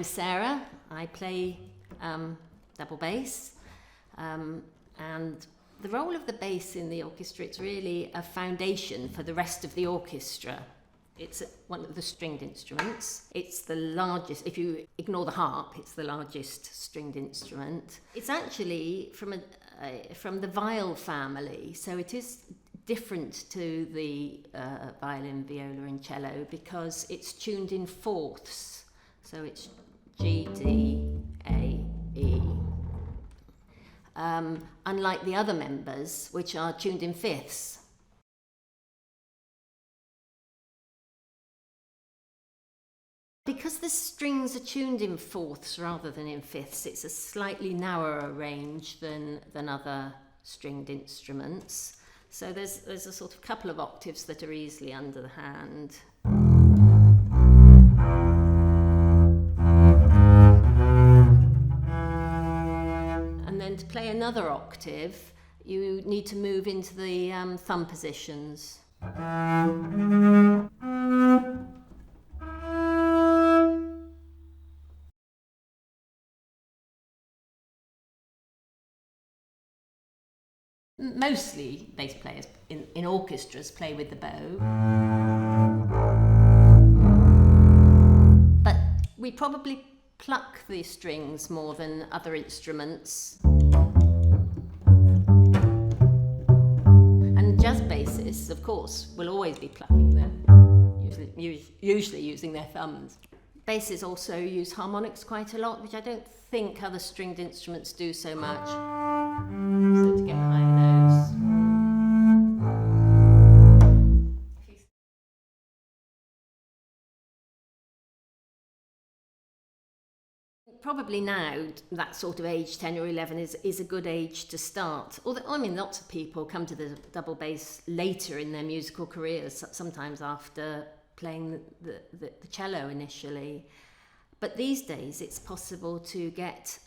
I'm Sarah. I play double bass, and the role of the bass in the orchestra, it's really a foundation for the rest of the orchestra. It's one of the stringed instruments. It's the largest, if you ignore the harp, it's the largest stringed instrument. It's actually from the viol family, so it is different to the violin, viola and cello because it's tuned in fourths. So it's G, D, A, E. Unlike the other members, which are tuned in fifths. Because the strings are tuned in fourths rather than in fifths, it's a slightly narrower range than other stringed instruments. So there's a sort of couple of octaves that are easily under the hand. And then to play another octave, you need to move into the thumb positions. Mostly bass players in orchestras play with the bow. But we probably pluck the strings more than other instruments. And jazz bassists, of course, will always be plucking them, usually using their thumbs. Basses also use harmonics quite a lot, which I don't think other stringed instruments do so much. So to get higher notes. Probably now, that sort of age, 10 or 11, is a good age to start. Although, I mean, lots of people come to the double bass later in their musical careers, sometimes after playing the cello initially. But these days, it's possible to get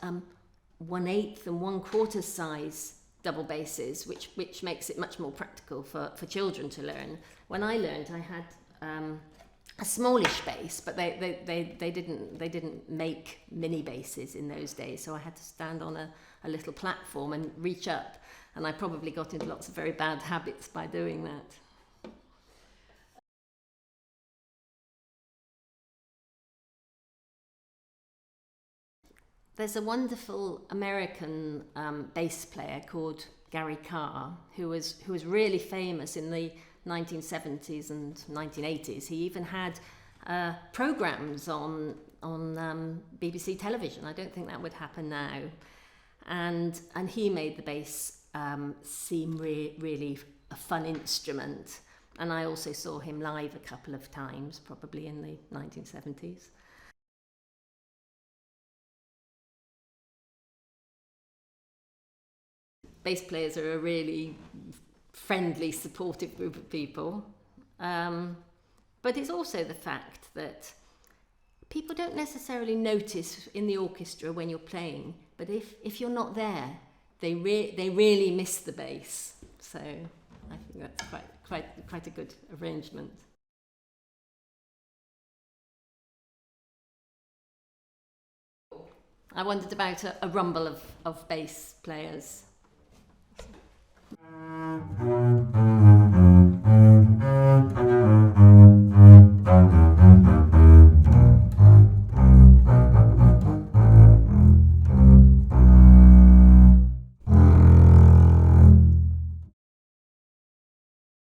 1/8 and 1/4 size double basses, which makes it much more practical for children to learn. When I learned, I had a smallish bass, but they didn't make mini basses in those days, so I had to stand on a little platform and reach up, and I probably got into lots of very bad habits by doing that. There's a wonderful American bass player called Gary Carr, who was really famous in the 1970s and 1980s. He even had programs on BBC television. I don't think that would happen now. And he made the bass seem really a fun instrument. And I also saw him live a couple of times, probably in the 1970s. Bass players are a really friendly, supportive group of people. But it's also the fact that people don't necessarily notice in the orchestra when you're playing, but if you're not there, they really miss the bass. So I think that's quite a good arrangement. I wondered about a rumble of bass players.